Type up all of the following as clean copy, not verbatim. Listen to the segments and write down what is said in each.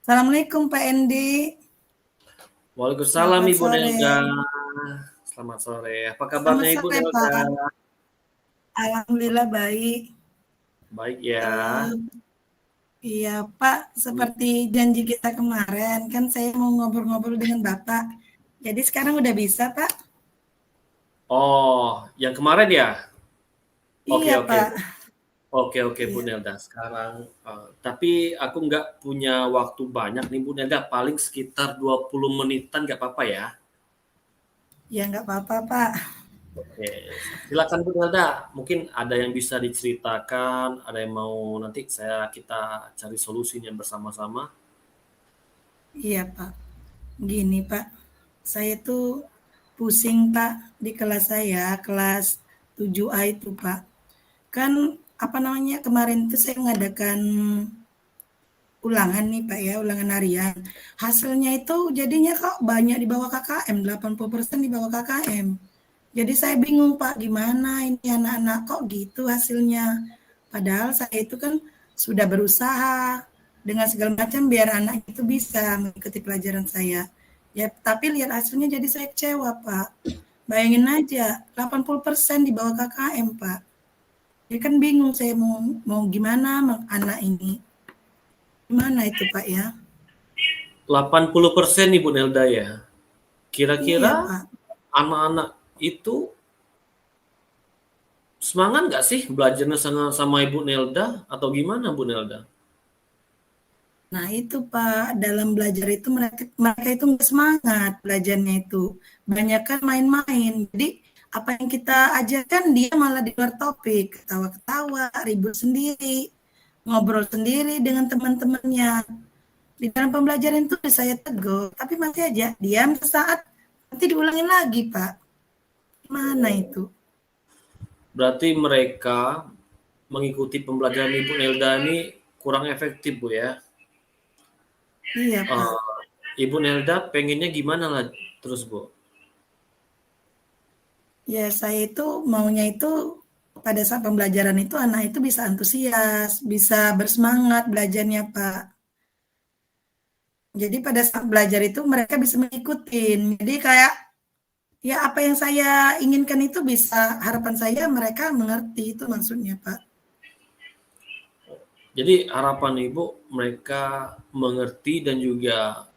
Assalamualaikum Pak Endi. Waalaikumsalam Selamat Ibu sore. Nelda. Selamat sore. Apa Selamat kabarnya Ibu sore Nelda? Pak. Alhamdulillah baik. Baik ya. Iya Pak, seperti janji kita kemarin kan saya mau ngobrol-ngobrol dengan Bapak. Jadi sekarang udah bisa Pak? Oh, yang kemarin ya? Oke, Iya oke. Pak. Oke, Bu Iya. Nelda. Sekarang, tapi aku nggak punya waktu banyak nih Bu Nelda. Paling sekitar 20 menitan nggak apa-apa ya? Ya nggak apa-apa Pak. Oke, silakan Bu Nelda. Mungkin ada yang bisa diceritakan, ada yang mau nanti kita cari solusinya bersama-sama. Iya Pak. Gini Pak, saya tuh pusing Pak di kelas saya, kelas 7A itu Pak. Kan apa namanya kemarin itu saya mengadakan ulangan nih Pak ya, ulangan harian. Hasilnya itu jadinya kok banyak di bawah KKM, 80% di bawah KKM. Jadi saya bingung Pak, gimana ini anak-anak kok gitu hasilnya. Padahal saya itu kan sudah berusaha dengan segala macam biar anak itu bisa mengikuti pelajaran saya. Ya, tapi lihat hasilnya jadi saya kecewa Pak. Bayangin aja, 80% di bawah KKM Pak. Ya kan bingung saya mau gimana anak ini. Gimana itu Pak ya? 80% Ibu Nelda ya. Iya, Kira-kira Pak. anak-anak itu semangat nggak sih belajarnya sama Ibu Nelda atau gimana Bu Nelda? Nah, itu Pak, dalam belajar itu mereka itu nggak semangat belajarnya itu. Banyak kan main-main. Jadi apa yang kita ajarkan dia malah di luar topik, ketawa-ketawa, ribut sendiri, ngobrol sendiri dengan teman-temannya. Di dalam pembelajaran itu saya tegur, tapi masih aja diam sesaat, nanti diulangin lagi, Pak. Mana itu? Berarti mereka mengikuti pembelajaran Ibu Nelda ini kurang efektif Bu ya. Iya, Pak. Ibu Nelda pengennya gimana lah terus Bu? Ya, saya itu maunya itu pada saat pembelajaran itu anak itu bisa antusias, bisa bersemangat belajarnya, Pak. Jadi pada saat belajar itu mereka bisa mengikuti. Jadi kayak ya apa yang saya inginkan itu bisa harapan saya mereka mengerti itu maksudnya, Pak. Jadi harapan Ibu mereka mengerti dan juga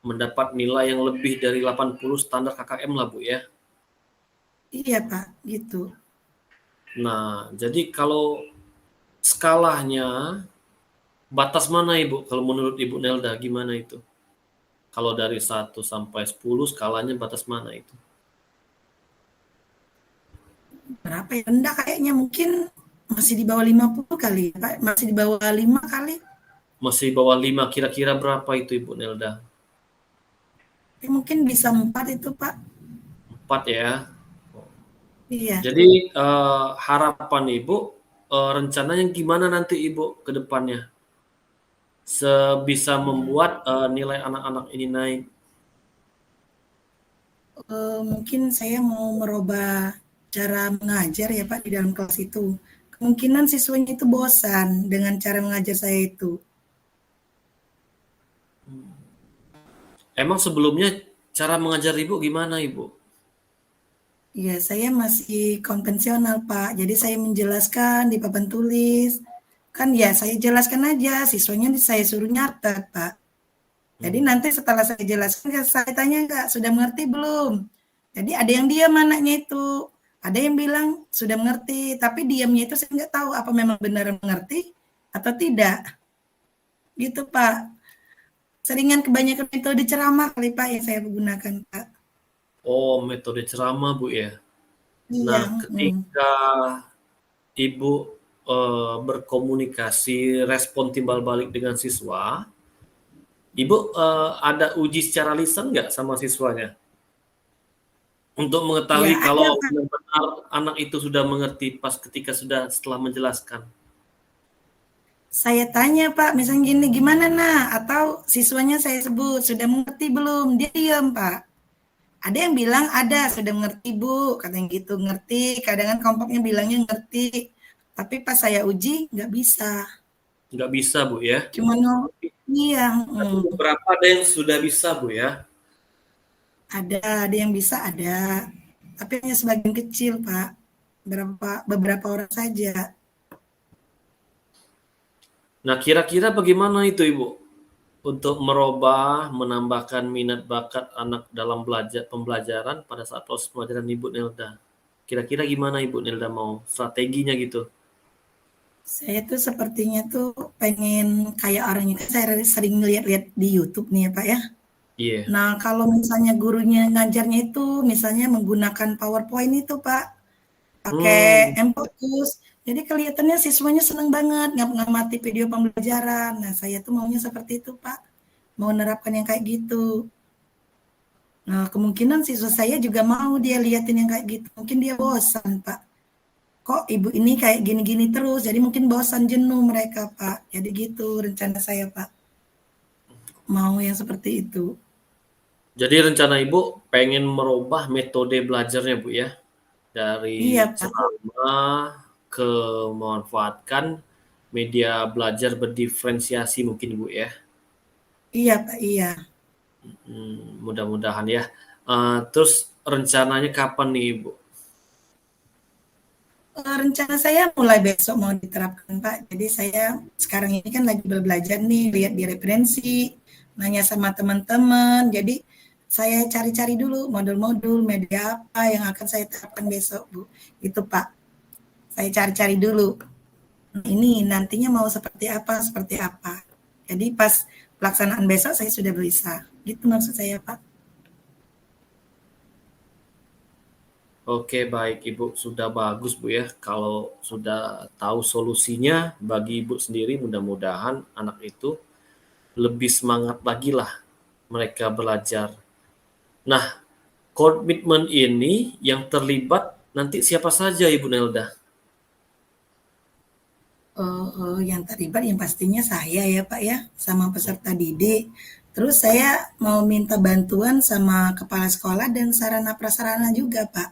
mendapat nilai yang lebih dari 80 standar KKM lah Bu ya. Iya, Pak, gitu. Nah, jadi kalau skalanya batas mana Ibu kalau menurut Ibu Nelda gimana itu? Kalau dari 1 sampai 10 skalanya batas mana itu? Berapa ya? Rendah kayaknya mungkin masih di bawah 50 kali, Pak. Masih di bawah 5 kali. Masih bawah 5 kira-kira berapa itu Ibu Nelda? Ya, mungkin bisa 4 itu, Pak. 4 ya. Iya. Jadi harapan Ibu rencananya gimana nanti Ibu ke depannya? Sebisa membuat nilai anak-anak ini naik. Mungkin saya mau merubah cara mengajar ya Pak di dalam kelas itu. Kemungkinan siswanya itu bosan dengan cara mengajar saya itu. Emang sebelumnya cara mengajar Ibu gimana Ibu? Ya, saya masih konvensional Pak. Jadi saya menjelaskan di papan tulis. Kan ya saya jelaskan aja, siswanya saya suruh nyatet Pak. Jadi nanti setelah saya jelaskan, saya tanya enggak, sudah mengerti belum? Jadi ada yang diam anaknya itu. Ada yang bilang sudah mengerti, tapi diamnya itu saya nggak tahu apa memang benar mengerti atau tidak. Gitu Pak. Seringan kebanyakan metode ceramah kali Pak yang saya gunakan Pak. Oh, metode ceramah Bu ya. Iya. Nah, ketika Ibu berkomunikasi respon timbal balik dengan siswa, Ibu ada uji secara lisan nggak sama siswanya? Untuk Ya mengetahui ada kalau Pak. benar-benar anak itu sudah mengerti pas ketika setelah menjelaskan. Saya tanya Pak, misalnya gini, gimana nah? Atau siswanya saya sebut, sudah mengerti belum? Dia diam Pak. Ada yang bilang ada, sudah mengerti Bu, katanya gitu, ngerti. Kadang kan kelompoknya bilangnya ngerti. Tapi pas saya uji, nggak bisa. Nggak bisa, Bu, ya? Cuma iya, Tapi beberapa ada yang sudah bisa, Bu, ya? ada yang bisa ada, tapi hanya sebagian kecil, Pak. Beberapa orang saja. Nah, kira-kira bagaimana itu, Ibu? Untuk merubah, menambahkan minat bakat anak dalam pembelajaran pada saat proses pembelajaran Ibu Nelda. Kira-kira gimana Ibu Nelda mau strateginya gitu? Saya tuh sepertinya tuh pengen kayak orang itu, saya sering lihat-lihat di YouTube nih ya Pak ya. Iya. Nah kalau misalnya gurunya ngajarnya itu misalnya menggunakan PowerPoint itu Pak, pakai Hmm, Mfocus, jadi kelihatannya siswanya seneng banget ngamati video pembelajaran. Nah saya tuh maunya seperti itu Pak, mau menerapkan yang kayak gitu. Nah kemungkinan siswa saya juga mau dia liatin yang kayak gitu, mungkin dia bosan Pak. Kok ibu ini kayak gini-gini terus, jadi mungkin bosan jenuh mereka Pak. Jadi gitu rencana saya Pak, mau yang seperti itu. jadi rencana Ibu pengen merubah metode belajarnya Bu ya, Iya dari Pak, ceramah ke memanfaatkan media belajar berdiferensiasi mungkin Bu ya. iya Pak, iya. Mudah-mudahan ya. Terus rencananya kapan nih Ibu? Rencana saya mulai besok mau diterapkan Pak. Jadi saya sekarang ini kan lagi belajar nih, lihat di referensi, nanya sama teman-teman. Jadi saya cari-cari dulu modul-modul media apa yang akan saya terapkan besok Bu. Itu Pak. Saya cari-cari dulu. Ini nantinya mau seperti apa, seperti apa. Jadi pas pelaksanaan besok saya sudah bisa. Gitu maksud saya, Pak. Oke, baik Ibu, sudah bagus Bu ya. Kalau sudah tahu solusinya bagi Ibu sendiri, mudah-mudahan anak itu lebih semangat lagi lah mereka belajar. Nah, komitmen ini yang terlibat nanti siapa saja Ibu Nelda? Yang terlibat yang pastinya saya ya, Pak ya, sama peserta didik. Terus saya mau minta bantuan sama kepala sekolah dan sarana prasarana juga, Pak.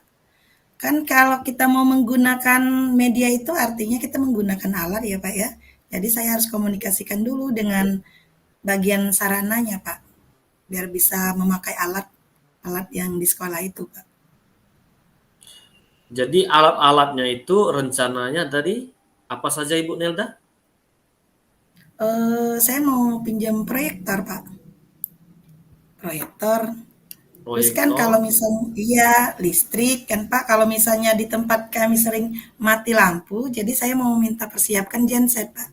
Kan kalau kita mau menggunakan media itu artinya kita menggunakan alat ya, Pak ya. Jadi saya harus komunikasikan dulu dengan bagian sarananya, Pak, biar bisa memakai alat yang di sekolah itu, Pak. Jadi alat-alatnya itu rencananya tadi apa saja Ibu Nelda? Saya mau pinjam proyektor, Pak. Proyektor. Terus kan Proyektor. kalau misalnya iya listrik kan Pak, kalau misalnya di tempat kami sering mati lampu, jadi saya mau minta persiapkan genset, Pak.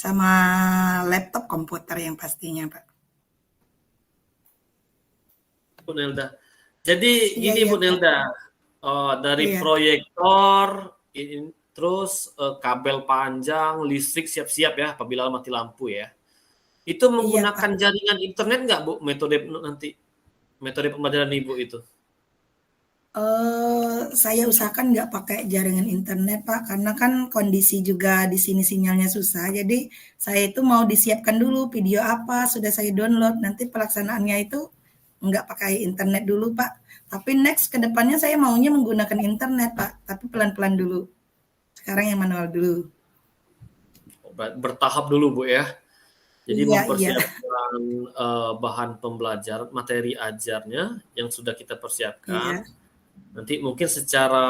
Sama laptop komputer yang pastinya, Pak. Bu Nelda. Jadi Iya, gini iya, Bu Pak. Nelda, dari Iya. proyektor, terus kabel panjang, listrik siap-siap ya apabila mati lampu ya. Itu Iya, menggunakan Pak. jaringan internet nggak Bu metode nanti metode pembelajaran Ibu itu? Saya usahakan nggak pakai jaringan internet, Pak, karena kan kondisi juga di sini sinyalnya susah. Jadi saya itu mau disiapkan dulu video apa sudah saya download. Nanti pelaksanaannya itu nggak pakai internet dulu, Pak. Tapi next ke depannya saya maunya menggunakan internet, Pak. Tapi pelan-pelan dulu. Sekarang yang manual dulu. Bertahap dulu Bu ya. Jadi Iya, iya, mempersiapkan bahan pembelajaran, materi ajarnya yang sudah kita persiapkan. iya, Nanti mungkin secara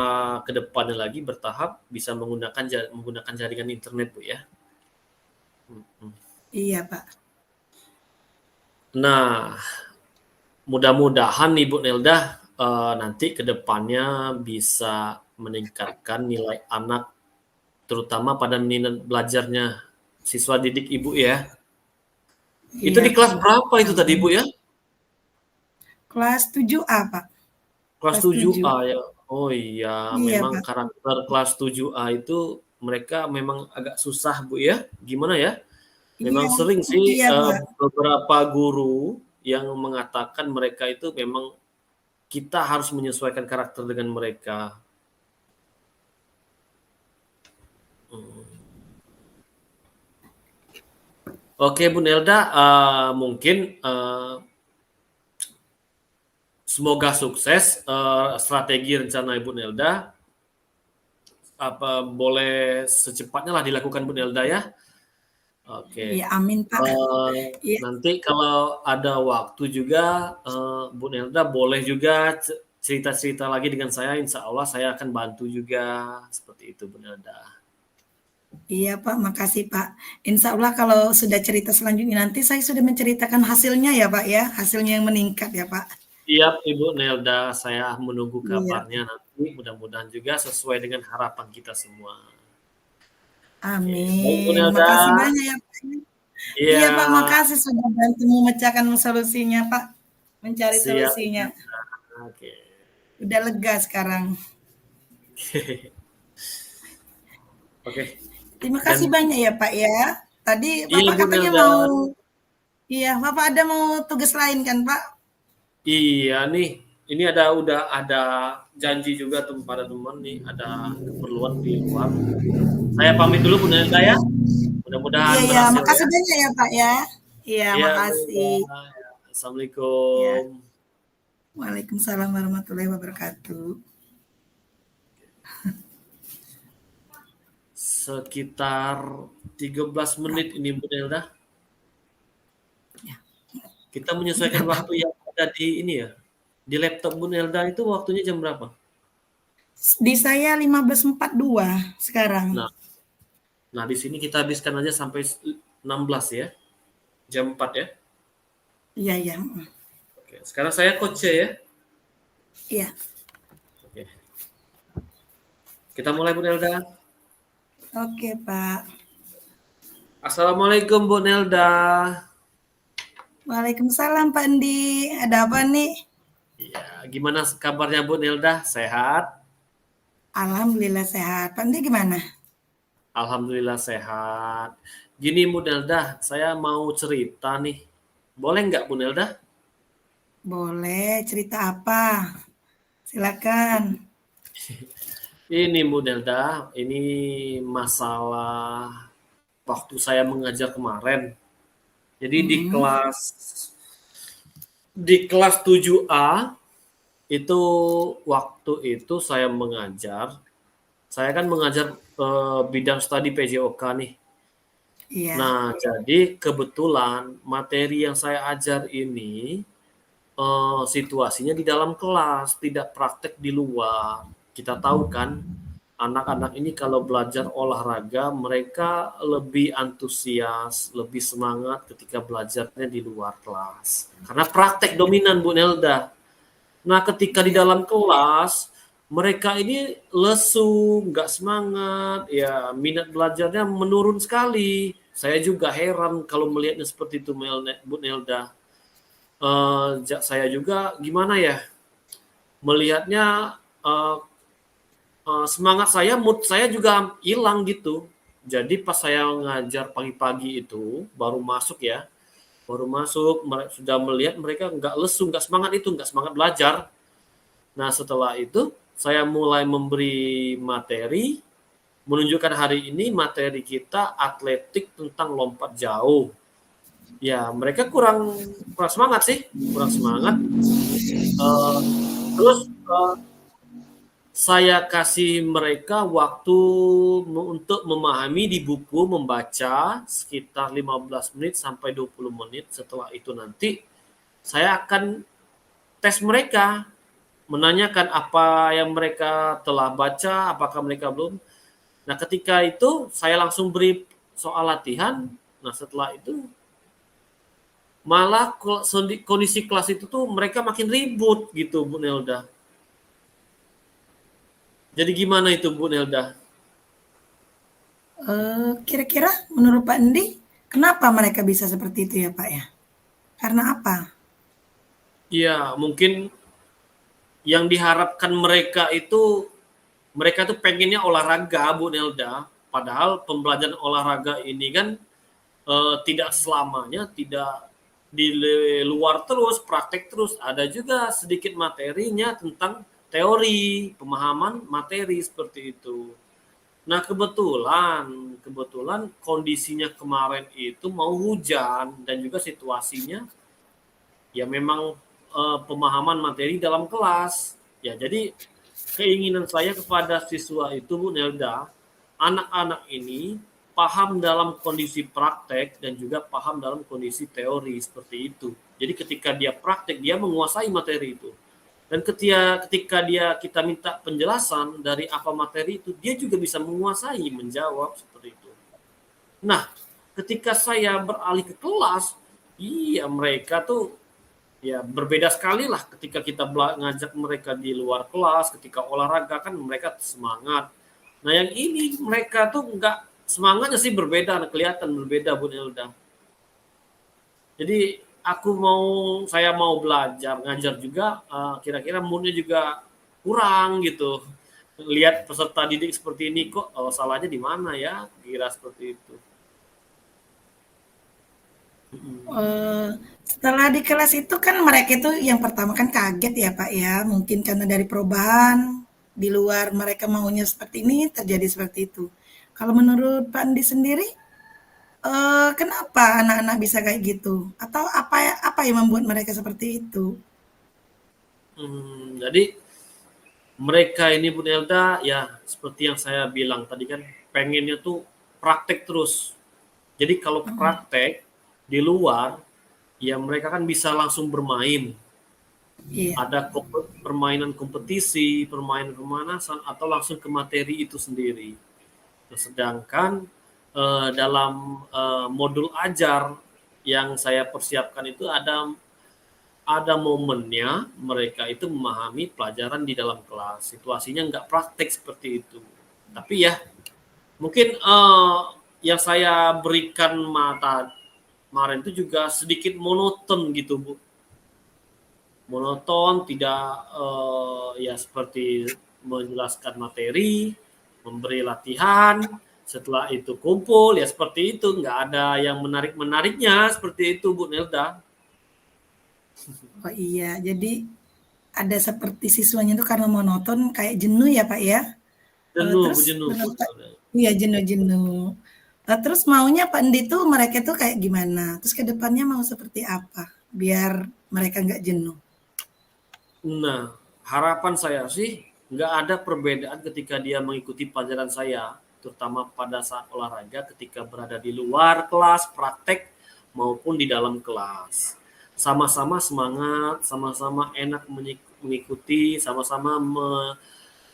kedepannya lagi bertahap bisa menggunakan jaringan internet Bu ya. iya, Pak. Nah, mudah-mudahan Ibu Nelda nanti kedepannya bisa meningkatkan nilai anak, terutama pada minat belajarnya siswa didik Ibu ya. Itu Iya, di kelas Pak. berapa itu tadi Amin. Ibu ya? Kelas 7A, Pak. Kelas Kelas 7A 7. ya. Oh iya, Iya, memang Pak. karakter kelas 7A itu mereka memang agak susah Bu ya. Gimana ya? Memang Iya, sering sih iya, Pak. beberapa guru yang mengatakan mereka itu memang kita harus menyesuaikan karakter dengan mereka. Oke Bu Nelda, mungkin semoga sukses strategi rencana Ibu Nelda. boleh secepatnya lah dilakukan Bu Nelda ya. Oke. Iya, amin Pak. Iya, Nanti kalau ada waktu juga Bu Nelda boleh juga cerita-cerita lagi dengan saya. Insya Allah saya akan bantu juga seperti itu Bu Nelda. iya Pak, makasih Pak. Insya Allah kalau sudah cerita selanjutnya nanti saya sudah menceritakan hasilnya ya Pak ya, hasilnya yang meningkat ya Pak. Siap Ibu Nelda, saya menunggu Iya, kabarnya nanti. Mudah-mudahan juga sesuai dengan harapan kita semua. Oke, baik Bu amin. Nelda. Makasih banyak ya Pak. Iya, Iya Pak, makasih sudah bantu memecahkan solusinya Pak, mencari siap. solusinya. Oke. Udah lega sekarang. Oke. Terima kasih Dan banyak ya Pak ya. Tadi iya Bapak Bu katanya Nelda. mau, iya Bapak ada mau tugas lain kan Pak? Iya nih, ini udah ada janji juga tuh pada teman nih, ada keperluan di luar. Saya pamit dulu Bu Nelda ya. Iya Mudah-mudahan ya, berhasil ya. makasih banyak ya Pak ya. Iya, Iya Bu Nelda. makasih. Ya. Assalamualaikum. Waalaikumsalam warahmatullahi wabarakatuh. Sekitar 13 menit ini Bu Nelda. Ya, Kita menyesuaikan nggak waktu apa-apa. yang ada di ini ya. Di laptop Bu Nelda itu waktunya jam berapa? Di saya 15.42 sekarang. Nah, nah di sini kita habiskan aja sampai 16 ya. Jam 4 ya. Iya, iya. Oke, sekarang saya coach ya. Iya. Oke. Kita mulai Bu Nelda. Oke, Pak. Assalamualaikum Bu Nelda. Waalaikumsalam Pak Andi. Ada apa nih? Iya, gimana kabarnya Bu Nelda? Sehat? Alhamdulillah sehat. Pak Andi gimana? Alhamdulillah sehat. Gini Bu Nelda, saya mau cerita nih. Boleh nggak Bu Nelda? Boleh cerita apa? Silakan. Ini Bu Nelda, ini masalah waktu saya mengajar kemarin. Jadi Mm-mm. di kelas 7A itu waktu itu saya mengajar. Saya kan mengajar bidang studi PJOK nih. Iya. Nah, jadi kebetulan materi yang saya ajar ini situasinya di dalam kelas, tidak praktek di luar. Kita tahu kan, anak-anak ini kalau belajar olahraga, mereka lebih antusias, lebih semangat ketika belajarnya di luar kelas. Karena praktek dominan Bu Nelda. Nah, ketika di Iya. dalam kelas, mereka ini lesu, nggak semangat, ya minat belajarnya menurun sekali. Saya juga heran kalau melihatnya seperti itu, Bu Nelda. Saya juga gimana ya, melihatnya semangat saya, mood saya juga hilang gitu. Jadi pas saya ngajar pagi-pagi itu, baru masuk, sudah melihat mereka nggak lesu, nggak semangat itu, nggak semangat belajar. Nah, setelah itu saya mulai memberi materi, menunjukkan hari ini materi kita atletik tentang lompat jauh. Ya, mereka kurang semangat sih, kurang semangat. Terus saya kasih mereka waktu untuk memahami di buku, membaca sekitar 15 menit sampai 20 menit. Setelah itu nanti saya akan tes mereka, menanyakan apa yang mereka telah baca, apakah mereka belum. Nah, ketika itu saya langsung beri soal latihan. Nah, setelah itu malah kondisi kelas itu tuh mereka makin ribut gitu, Bu Nelda. Jadi gimana itu, Bu Nelda? Kira-kira menurut Pak Andi, kenapa mereka bisa seperti itu ya Pak ya? Karena apa? Ya, mungkin yang diharapkan mereka tuh pengennya olahraga, Bu Nelda. Padahal pembelajaran olahraga ini kan tidak selamanya tidak di luar terus, praktek terus. Ada juga sedikit materinya tentang teori, pemahaman materi seperti itu. Nah, kebetulan kondisinya kemarin itu mau hujan dan juga situasinya ya memang pemahaman materi dalam kelas. Ya, jadi keinginan saya kepada siswa itu, Bu Nelda, anak-anak ini paham dalam kondisi praktek dan juga paham dalam kondisi teori seperti itu. Jadi ketika dia praktek, dia menguasai materi itu. Dan ketika kita minta penjelasan dari apa materi itu, dia juga bisa menguasai, menjawab seperti itu. Nah, ketika saya beralih ke kelas, iya mereka tuh ya berbeda sekali lah ketika kita ngajak mereka di luar kelas, ketika olahraga kan mereka semangat. Nah yang ini mereka tuh nggak, semangatnya sih berbeda, kelihatan berbeda Bu Nelda. Jadi saya mau belajar ngajar juga, kira-kira moodnya juga kurang gitu. Lihat peserta didik seperti ini kok, salahnya di mana ya, kira seperti itu. Setelah di kelas itu kan mereka itu yang pertama kan kaget ya Pak ya, mungkin karena dari perubahan di luar mereka maunya seperti ini terjadi seperti itu. Kalau menurut Pak Andi sendiri, kenapa anak-anak bisa kayak gitu? Atau apa yang membuat mereka seperti itu? Jadi mereka ini Bu Nelda ya seperti yang saya bilang tadi kan, pengennya tuh praktek terus. Jadi kalau praktek di luar, ya mereka kan bisa langsung bermain. Iya. Ada permainan kompetisi, permainan pemanasan, atau langsung ke materi itu sendiri. Nah, sedangkan dalam modul ajar yang saya persiapkan itu ada momennya mereka itu memahami pelajaran di dalam kelas. Situasinya nggak praktek seperti itu. Tapi ya mungkin yang saya berikan mata kemarin itu juga sedikit monoton gitu Bu. Monoton, tidak ya seperti menjelaskan materi, memberi latihan, setelah itu kumpul, ya seperti itu. Nggak ada yang menarik-menariknya seperti itu Bu Nelda. Oh iya, jadi ada seperti siswanya itu karena monoton kayak jenuh ya Pak ya? Jenuh, Terus jenuh Bu. menurut Pak, iya jenuh-jenuh. Terus maunya Pak Andi tuh mereka tuh kayak gimana? Terus ke depannya mau seperti apa? Biar mereka nggak jenuh. Nah, harapan saya sih nggak ada perbedaan ketika dia mengikuti pelajaran saya, terutama pada saat olahraga ketika berada di luar kelas, praktek, maupun di dalam kelas. Sama-sama semangat, sama-sama enak mengikuti, sama-sama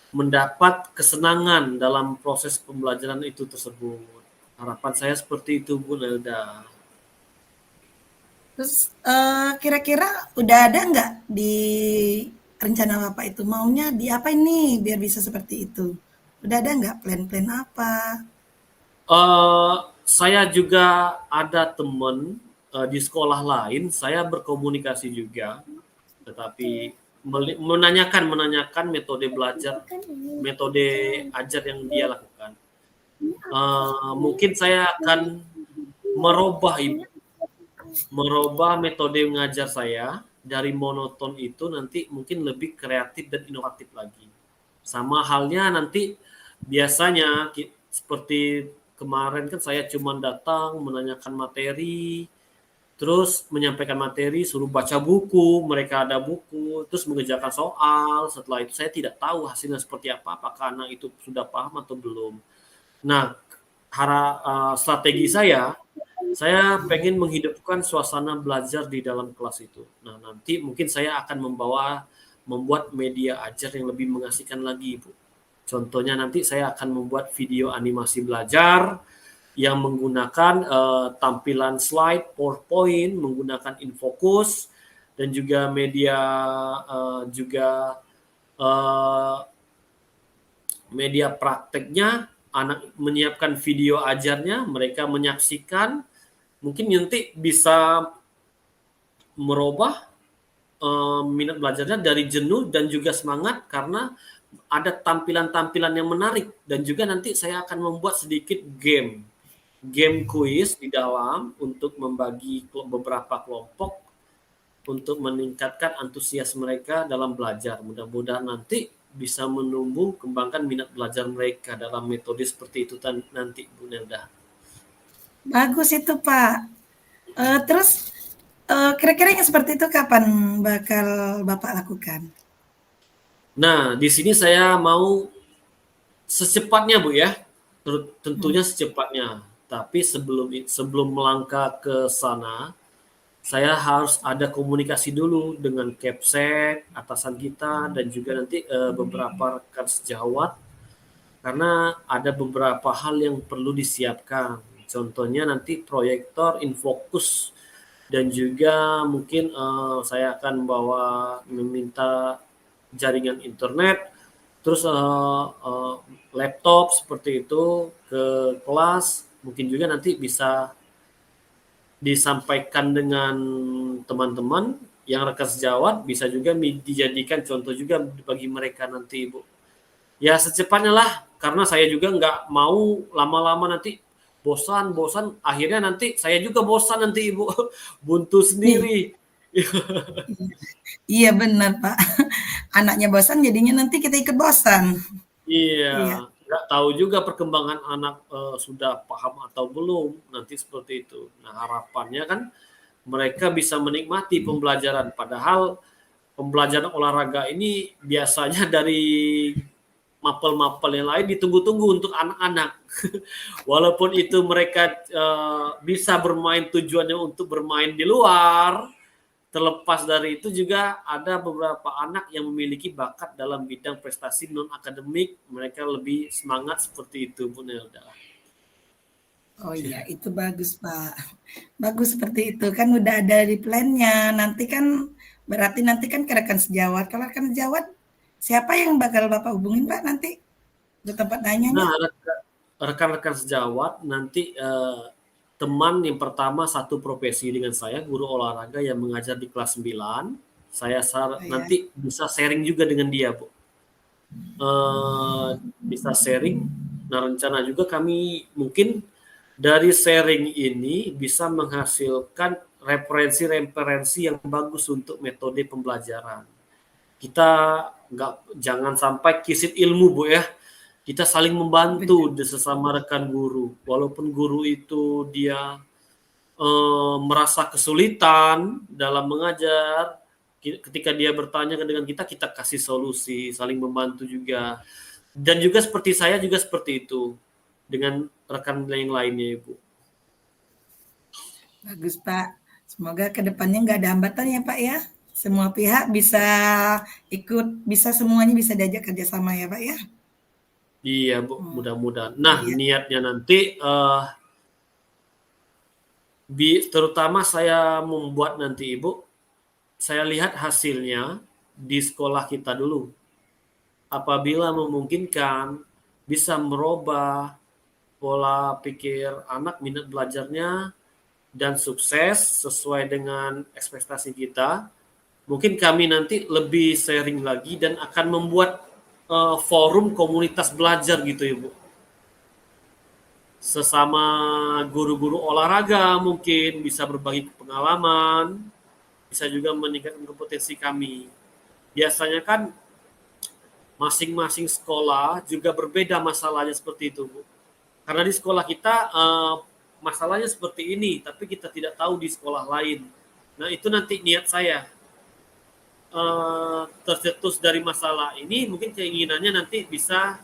mendapat kesenangan dalam proses pembelajaran itu tersebut. Harapan saya seperti itu, Bu Nelda. Terus kira-kira udah ada nggak di rencana Bapak itu maunya di apa ini biar bisa seperti itu? Udah ada nggak plan-plan apa? Saya juga ada teman di sekolah lain, saya berkomunikasi juga, tetapi menanyakan metode belajar, metode ajar yang dia lakukan. Mungkin saya akan merubah metode mengajar saya dari monoton itu nanti mungkin lebih kreatif dan inovatif lagi. Sama halnya nanti biasanya seperti kemarin kan saya cuma datang menanyakan materi, terus menyampaikan materi, suruh baca buku, mereka ada buku, terus mengerjakan soal. Setelah itu saya tidak tahu hasilnya seperti apa, apakah anak itu sudah paham atau belum. Nah, strategi saya pengen menghidupkan suasana belajar di dalam kelas itu. Nah, nanti mungkin saya akan membuat media ajar yang lebih mengasihkan lagi, Bu. Contohnya nanti saya akan membuat video animasi belajar yang menggunakan tampilan slide, PowerPoint, menggunakan infocus, dan juga media prakteknya, anak menyiapkan video ajarnya, mereka menyaksikan, mungkin nanti bisa merubah minat belajarnya dari jenuh dan juga semangat karena ada tampilan-tampilan yang menarik, dan juga nanti saya akan membuat sedikit game quiz di dalam untuk membagi beberapa kelompok untuk meningkatkan antusias mereka dalam belajar. Mudah-mudahan nanti bisa menumbuh kembangkan minat belajar mereka dalam metode seperti itu nanti, Bu Nelda. Bagus itu Pak. Terus kira-kira yang seperti itu kapan bakal Bapak lakukan? Nah, di sini saya mau secepatnya Bu ya, Hmm. tentunya secepatnya. Tapi sebelum melangkah ke sana, saya harus ada komunikasi dulu dengan Kepsek, atasan kita, dan juga nanti beberapa rekan sejawat, karena ada beberapa hal yang perlu disiapkan. Contohnya nanti proyektor, infokus, dan juga mungkin saya akan meminta jaringan internet, terus laptop seperti itu ke kelas. Mungkin juga nanti bisa disampaikan dengan teman-teman yang rekan sejawat, bisa juga dijadikan contoh juga bagi mereka nanti Ibu. Ya secepatnya lah, karena saya juga nggak mau lama-lama nanti bosan, akhirnya nanti saya juga bosan nanti Ibu, buntu Nih, sendiri. iya benar Pak. Anaknya bosan jadinya nanti kita ikut bosan. Iya, Iya. nggak tahu juga perkembangan anak sudah paham atau belum, nanti seperti itu. Nah harapannya kan mereka bisa menikmati pembelajaran, padahal pembelajaran olahraga ini biasanya dari mapel-mapel yang lain ditunggu-tunggu untuk anak-anak. Walaupun itu mereka bisa bermain, tujuannya untuk bermain di luar, terlepas dari itu juga ada beberapa anak yang memiliki bakat dalam bidang prestasi non akademik, mereka lebih semangat seperti itu Bu Nelda. Oh iya, itu bagus Pak. Bagus seperti itu kan udah ada di plannya. Nanti kan berarti nanti kan ke rekan sejawat. Kalau rekan sejawat siapa yang bakal Bapak hubungin Pak nanti? Ke tempat nanyanya? Nah, rekan-rekan sejawat nanti teman yang pertama satu profesi dengan saya, guru olahraga yang mengajar di kelas 9. Saya Oh ya. nanti bisa sharing juga dengan dia, Bu. Bisa sharing. Nah, rencana juga kami mungkin dari sharing ini bisa menghasilkan referensi-referensi yang bagus untuk metode pembelajaran. Kita jangan sampai kisit ilmu Bu ya. Kita saling membantu Benar. sesama rekan guru. Walaupun guru itu dia merasa kesulitan dalam mengajar, ketika dia bertanya dengan kita, kita kasih solusi, saling membantu juga. Dan juga seperti saya juga seperti itu dengan rekan yang lainnya, Ibu. Bagus Pak. Semoga ke depannya nggak ada hambatan ya Pak ya. Semua pihak bisa ikut, bisa semuanya bisa diajak kerjasama ya Pak ya. Iya, Bu, Hmm. mudah-mudahan. Nah, Iya. niatnya nanti terutama saya membuat nanti Ibu, saya lihat hasilnya di sekolah kita dulu. Apabila memungkinkan, bisa merubah pola pikir anak, minat belajarnya, dan sukses sesuai dengan ekspektasi kita, mungkin kami nanti lebih sharing lagi dan akan membuat forum komunitas belajar gitu Ibu. Sesama guru-guru olahraga mungkin bisa berbagi pengalaman, bisa juga meningkatkan kompetensi kami. Biasanya kan masing-masing sekolah juga berbeda masalahnya seperti itu, Bu. Karena di sekolah kita masalahnya seperti ini, tapi kita tidak tahu di sekolah lain. Nah, itu nanti niat saya tercetus dari masalah ini, mungkin keinginannya nanti bisa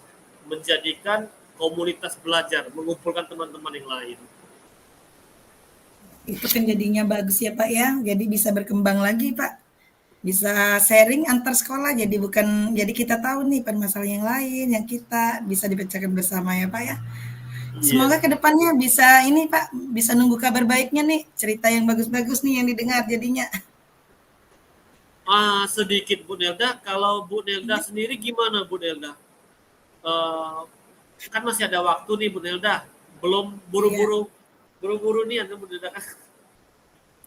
menjadikan komunitas belajar, mengumpulkan teman-teman yang lain. Itu kan jadinya bagus ya Pak ya. Jadi bisa berkembang lagi Pak. Bisa sharing antar sekolah jadi bukan jadi kita tahu nih permasalahan yang lain yang kita bisa dipecahkan bersama ya Pak ya. Iya. Semoga kedepannya bisa ini Pak, bisa nunggu kabar baiknya nih, cerita yang bagus-bagus nih yang didengar jadinya. Sedikit Bu Nelda, kalau Bu Nelda Iya, sendiri gimana Bu Nelda? Eh, kan masih ada waktu nih Bu Nelda, belum iya. buru-buru nih Bu Nelda.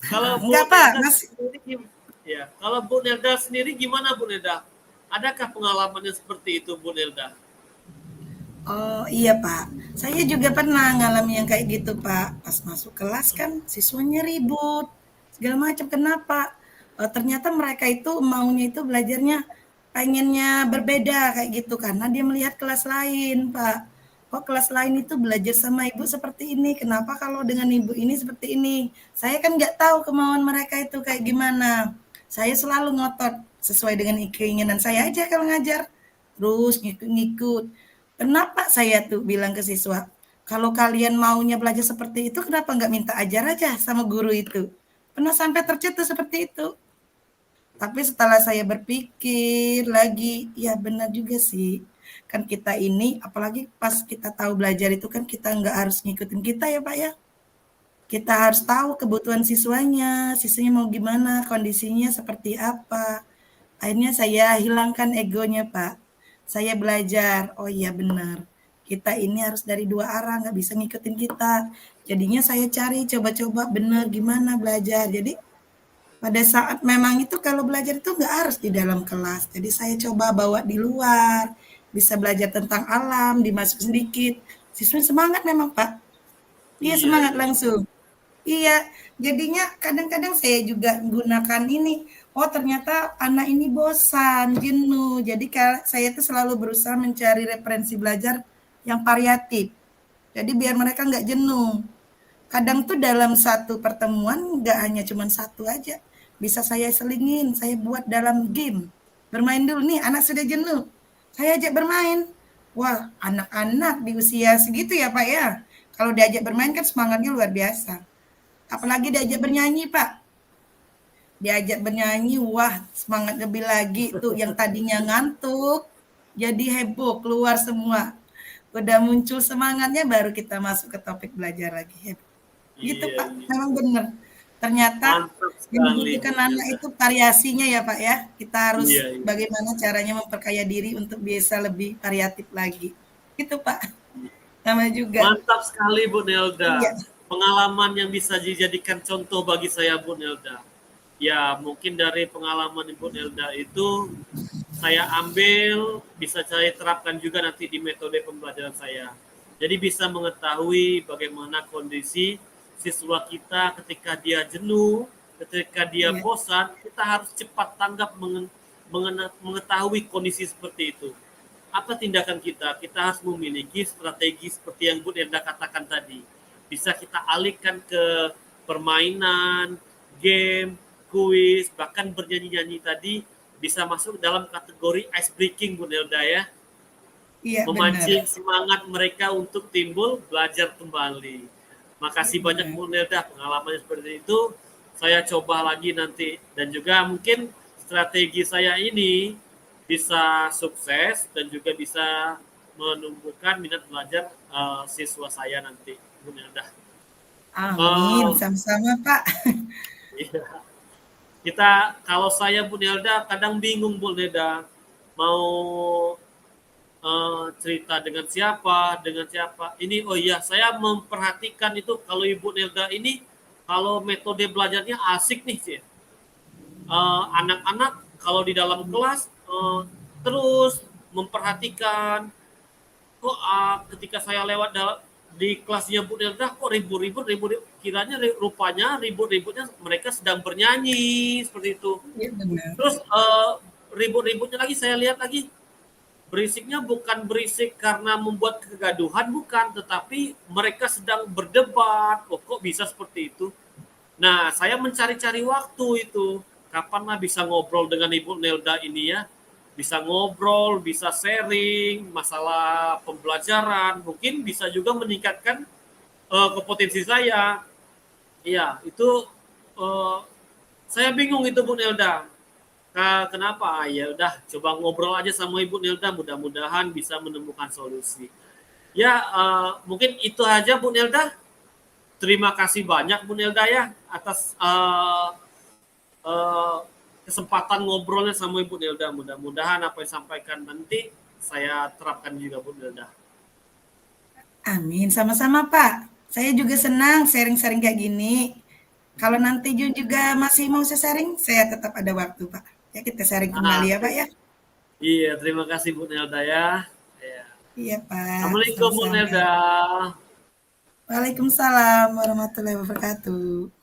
Kalau Bu Enggak Pak, Nelda Mas. sendiri ya, kalau Bu Nelda sendiri gimana Bu Nelda? Adakah pengalaman yang seperti itu Bu Nelda? Oh iya Pak, saya juga pernah ngalami yang kayak gitu Pak. Pas masuk kelas kan siswanya ribut, segala macam. Kenapa? Ternyata mereka itu maunya itu belajarnya pengennya berbeda kayak gitu karena dia melihat kelas lain Pak. Kok kelas lain itu belajar sama ibu seperti ini? Kenapa kalau dengan ibu ini seperti ini? Saya kan nggak tahu kemauan mereka itu kayak gimana. Saya selalu ngotot. sesuai dengan keinginan saya aja kalau ngajar. Terus ngikut-ngikut. Kenapa saya tuh bilang ke siswa, kalau kalian maunya belajar seperti itu, kenapa nggak minta ajar aja sama guru itu? Pernah sampai tercetus seperti itu. Tapi setelah saya berpikir lagi, ya benar juga sih. Kan kita ini, apalagi pas kita tahu belajar itu kan kita nggak harus ngikutin kita ya Pak ya. Kita harus tahu kebutuhan siswanya mau gimana, kondisinya seperti apa. Akhirnya saya hilangkan egonya Pak. Saya belajar, oh iya benar. Kita ini harus dari dua arah, nggak bisa ngikutin kita. Jadinya saya cari, coba-coba benar gimana belajar. Jadi pada saat memang itu kalau belajar itu nggak harus di dalam kelas. Jadi saya coba bawa di luar, bisa belajar tentang alam, dimasuk sedikit. Siswa semangat memang Pak. Iya Iya, semangat iya. langsung. Iya, jadinya kadang-kadang saya juga gunakan ini. Oh ternyata anak ini bosan, jenuh. Jadi saya tuh selalu berusaha mencari referensi belajar yang variatif. Jadi biar mereka nggak jenuh. Kadang tuh dalam satu pertemuan nggak hanya cuma satu aja. Bisa saya selingin, saya buat dalam game. Bermain dulu nih, anak sudah jenuh. Saya ajak bermain. Wah, anak-anak di usia segitu ya Pak ya. Kalau diajak bermain kan semangatnya luar biasa. Apalagi diajak bernyanyi Pak. Diajak bernyanyi, wah semangat lebih lagi tuh. Yang tadinya ngantuk, jadi heboh, keluar semua. Udah muncul semangatnya baru kita masuk ke topik belajar lagi. Heboh. Gitu Iya, Pak, iya. memang benar. Ternyata Mantap yang sekali, Bu dibutuhkan anak Nelda. itu variasinya ya Pak ya. Kita harus Iya, iya. bagaimana caranya memperkaya diri untuk bisa lebih variatif lagi. Itu Pak, sama juga. Mantap sekali, Bu Iya, Nelda. Pengalaman yang bisa dijadikan contoh bagi saya, Bu Nelda. Ya, mungkin dari pengalaman Ibu Nelda itu saya ambil, bisa saya terapkan juga nanti di metode pembelajaran saya. Jadi bisa mengetahui bagaimana kondisi siswa kita ketika dia jenuh, ketika dia iya, bosan, kita harus cepat tanggap mengetahui kondisi seperti itu. Apa tindakan kita? Kita harus memiliki strategi seperti yang Bu Nelda katakan tadi. Bisa kita alihkan ke permainan, game, kuis, bahkan bernyanyi-nyanyi tadi bisa masuk dalam kategori ice breaking Bu Nelda ya. iya benar, Memancing semangat mereka untuk timbul belajar kembali. iya Makasih banyak benar. Bu Nelda pengalamannya seperti itu. Saya coba lagi nanti dan juga mungkin strategi saya ini bisa sukses dan juga bisa menumbuhkan minat belajar siswa saya nanti Bu Nelda. Amin, Uh, sama-sama Pak. kita kalau saya Bu Nelda kadang bingung Bu Nelda mau cerita dengan siapa. Ini oh iya, saya memperhatikan itu kalau Ibu Nelda ini kalau metode belajarnya asik nih sih. Anak-anak kalau di dalam kelas terus memperhatikan kok ketika saya lewat di kelasnya Bu Nelda kok ribut-ribut kiranya rupanya ribut-ributnya mereka sedang bernyanyi seperti itu. Iya benar. Terus ribut-ributnya lagi saya lihat lagi berisiknya bukan berisik karena membuat kegaduhan, bukan, tetapi mereka sedang berdebat. Oh, kok bisa seperti itu? Nah, saya mencari-cari waktu itu. Kapan lah bisa ngobrol dengan Ibu Nelda ini ya? Bisa ngobrol, bisa sharing masalah pembelajaran. Mungkin bisa juga meningkatkan kompetensi saya. Iya, itu uh, saya bingung itu Bu Nelda. Kenapa? Ya udah coba ngobrol aja sama Ibu Nelda, mudah-mudahan bisa menemukan solusi. Ya, mungkin itu aja Bu Nelda. Terima kasih banyak Bu Nelda ya atas uh, kesempatan ngobrolnya sama Ibu Nelda. Mudah-mudahan apa yang disampaikan nanti saya terapkan juga Bu Nelda. Amin, sama-sama Pak. Saya juga senang sharing-sharing kayak gini. Kalau nanti juga masih mau sharing, saya tetap ada waktu Pak. Ya kita sharing kembali ya Pak ya. Iya, terima kasih Bu Nelda ya. Ya. Iya Pak, Assalamualaikum Bu sama-sama. Nelda. Waalaikumsalam warahmatullahi wabarakatuh.